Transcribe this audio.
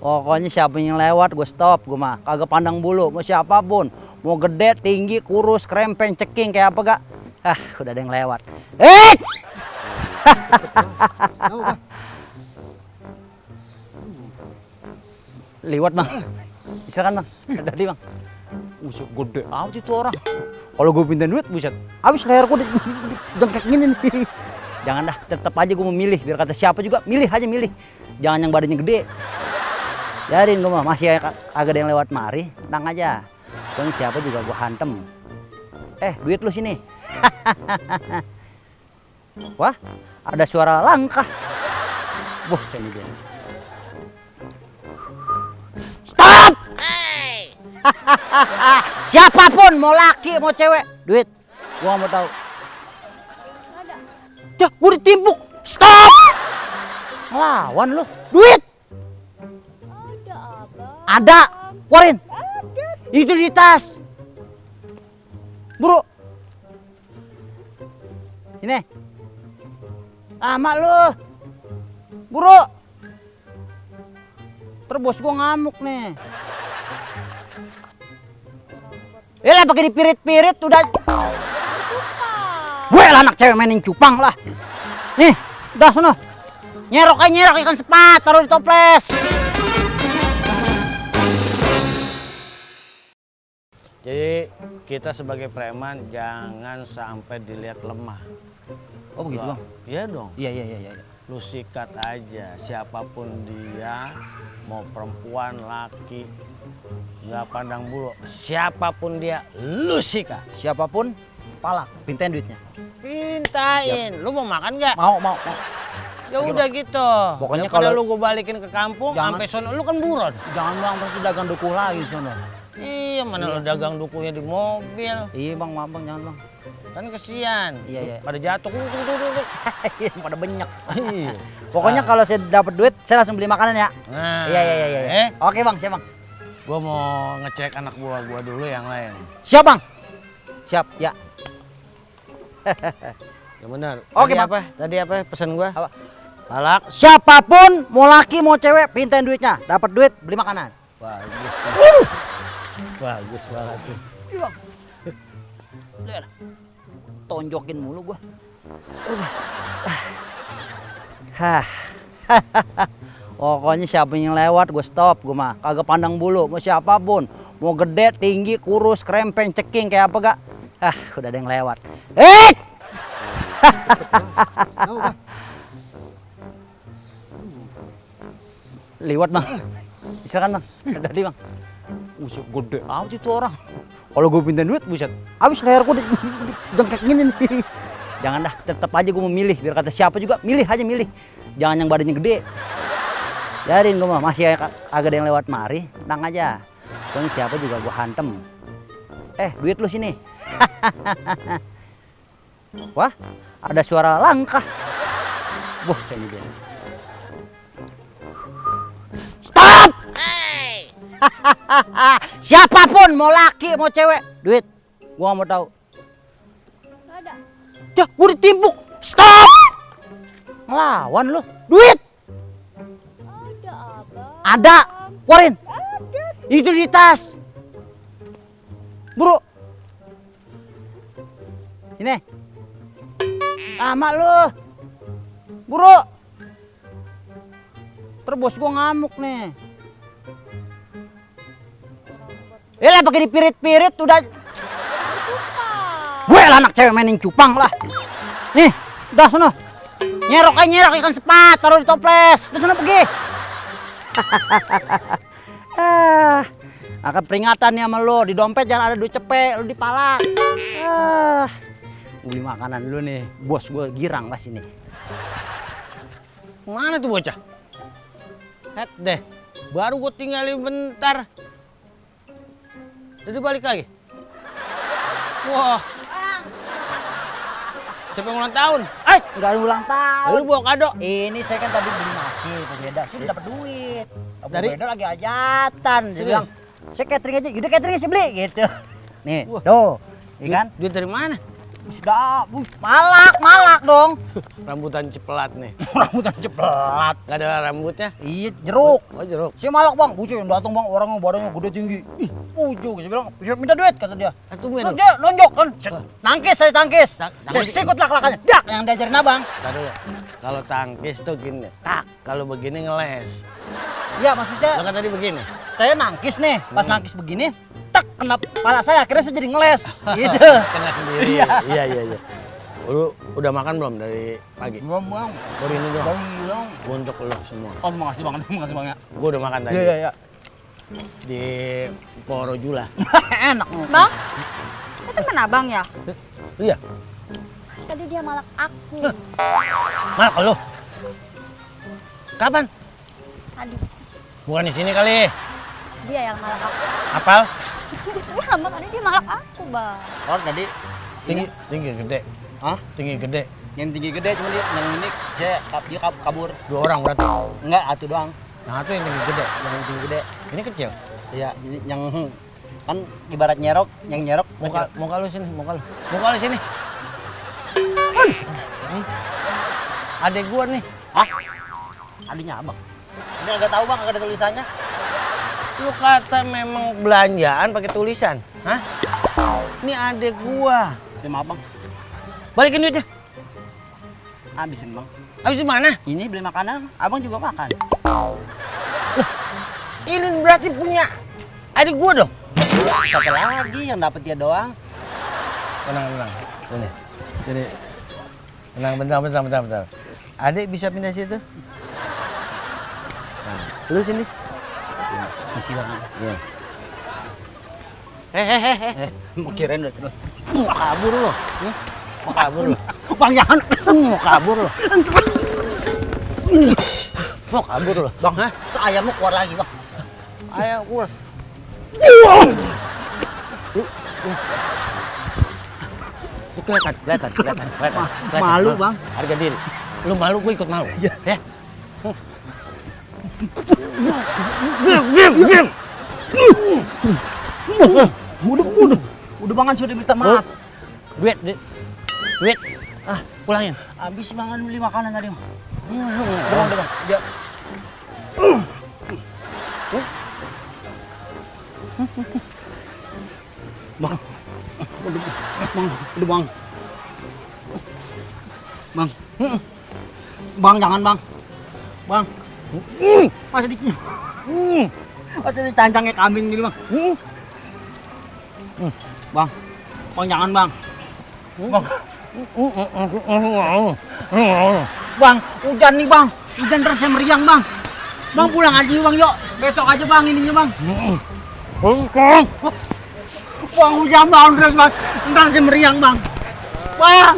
Pokoknya siapa yang lewat gue stop, gue mah kagak pandang bulu, mau siapapun, mau gede, tinggi, kurus, krempeng, ceking kayak apa gak? Udah ada yang lewat. Liwat bang, misalkan bang, tadi bang, buset gede amat itu orang. Kalau gue pindahin duit, buset, habis leher gue dengkek gini nih. Jangan dah, tetap aja gue memilih, biar kata siapa juga, milih aja milih. Jangan yang badannya gede. Biarin gue mah, masih agak ada yang lewat mari, tenang aja. Pokoknya siapa juga gue hantem. Duit lu sini. Wah, ada suara langkah. Wah, ini dia. Stop! Siapapun, mau laki, mau cewek, duit. Gua mau tahu. Dah, gua ditimpuk. Stop! Ngelawan lu. Duit. Ada abang. Ada. Keluarin. Ada. Itu di tas. Buru. Sini. Lama lu. Buru. Terus bos gua ngamuk nih. Lah pakai dipirit-pirit udah. Gue lah anak cewek mainin cupang lah. Nih, dah sono. Nyerok ikan sepat, taruh di toples. Jadi kita sebagai preman jangan sampai dilihat lemah. Oh begitu bang? Iya dong. Iya. Lu sikat aja siapapun dia, mau perempuan, laki, nggak pandang bulu. Siapapun dia, lu sikat. Siapapun, palak, pintain duitnya. Pintain. Lu mau makan nggak? Mau. Ya udah gitu. Pokoknya kalau kalau lu gue balikin ke kampung, sampai sono lu kan buron. Jangan bang, terus dagang dukuh lagi sono. Iya, mana lu dagang dukuhnya di mobil. Iya bang, maaf bang, jangan bang. Kan kesian. Iya. Pada jatuh. Pada banyak. Iya. Pokoknya kalau saya dapat duit, saya langsung beli makanan ya. Nah. Iya. Oke bang, siap bang. Gua mau ngecek anak buah gua dulu yang lain. Siap bang. Siap, ya. Ya benar. Oke, Tadi Bang. apa? Tadi apa pesan gua? Apa? Palak. Siapapun, mau laki mau cewek, pintain duitnya. Dapat duit, beli makanan. Bagus. Bagus banget tuh. Iya bang. Udah, tonjokin mulu gua. Pokoknya siapa yang lewat gue stop, gue mah kagak pandang bulu, mau siapapun, mau gede, tinggi, kurus, krempeng, ceking kayak apa gak? Udah ada yang lewat. Liwat bang, misalkan bang, tadi bang, buset gede amat itu orang. Kalau gue pindahin duit, buset, habis leher gue dengkek gini nih. Jangan dah, tetap aja gue memilih, biar kata siapa juga, milih aja milih. Jangan yang badannya gede. Biarin gue mah, masih agak ada yang lewat mari, tenang aja. Pokoknya siapa juga gue hantem. Duit lu sini. Wah, ada suara langkah. Wah, ini dia. Stop! Siapapun, mau laki, mau cewek, duit. Gua mau tahu. Ada. Dah, gua ditimpuk. Stop! Ngelawan lu. Duit. Ada abang. Ada. Keluarin. Ada. Itu di tas. Buru. Sini. Lama lu. Buru. Terus bos gua ngamuk nih. Lah pakai dipirit-pirit udah. Gue lah anak cewek mainin cupang lah. Nih, dah sono. Nyerok ikan sepat, taruh di toples. Udah sono pergi. Akan peringatan nih sama lo, di dompet jangan ada duit cepet, lo dipalak. Beli makanan dulu nih, bos gue girang pas ini. Mana tuh bocah? Deh, baru gue tinggalin bentar. Jadi balik lagi. Wah. Siapa yang ulang tahun? Nggak ada ulang tahun. Lu bawa kado. Ini saya kan tadi beli nasi, Pak Beda. Saya dapat duit. Pak Dari? Beda lagi hajatan. Dia Serius? bilang, saya catering aja. Yaudah catering sih beli gitu. Nih, Wah. tuh. Iya kan? Duit dari mana? Sudah, malak dong. Rambutan cepelat nih. Rambutan ceplat. Gak ada rambutnya? Iya, jeruk. Oh jeruk. Si malak bang, bucin yang datang bang, orangnya badannya gede tinggi. Ih, ujung, saya bilang, bisa minta duit kata dia. Tumben Terus lu. dia nonjok kan, nangkis saya tangkis. Saya Tangkis. sikut lak-lakannya, dak yang diajarin abang. Tar dulu. Kalau tangkis tuh gini, tak. Kalau begini ngeles. Iya maksud Lo saya, kan tadi begini. saya nangkis nih, pas nangkis begini, tak kena kepala saya, akhirnya saya jadi ngeles. Gitu. Kena sendiri. Iya. Lu udah makan belum dari pagi? Belum bang, Baru ini doang. belum. Untuk lo semua. Oh makasih banget. Gue udah makan tadi. Iya. Di Porojula. Enak. Bang, itu teman abang ya? Iya. Tadi dia malak aku. Mana kalau? Kapan? Tadi Bukan di sini kali. dia yang malak aku. Apal? Ya, bang, tadi dia malak aku, bang. Oh tadi, Tinggi gede. hah? Tinggi gede. Yang tinggi gede cuma dia, yang ini dia kabur. 2 orang berarti. Enggak, satu doang. Yang satu yang tinggi gede. Yang tinggi gede. Ini kecil. Iya, ini yang kan ibarat nyerok, yang nyerok Muka lu sini, muka lu sini. Nih. Adek gua nih. Hah? Adanya abang. Ini agak tahu bang, agak ada tulisannya. Lu kata memang belanjaan pakai tulisan. Hah? Ini adek gua. Ya maaf bang, Balikin duitnya. habisin bang. Habis di mana? Ini beli makanan, abang juga makan. Ini berarti punya adik gua dong. Siapa lagi yang dapat dia doang? Tenang. Sini. Tenang, bentar. Adik bisa pindah situ? Nah, lu sini. Masih bang. Iya. Mau kirain udah terus. Mau kabur lo. Mau kabur lo. Bang jangan. Mau kabur lo. Mau kabur lo. Bang, itu ayammu keluar lagi bang. Ayo keluar. Lu kelihatan. Malu bang. Harga diri. Lu malu, gua ikut malu. Iya. Ya. Udah bangan sudah minta maaf. Duit. Pulangin. Habis bangan beli makanan tadi. Udah bang. Ya. Bang. Udah bang. Bang. Bang jangan bang. Bang. Masih dicancangnya kambing gini bang. Bang. Bang jangan bang. Bang. Bang, hujan nih bang. Hujan terus meriang bang. Bang pulang aja yuk bang yuk. Besok aja bang ininya bang. Bang hujan bang terus bang. Ntar meriang bang. Bang.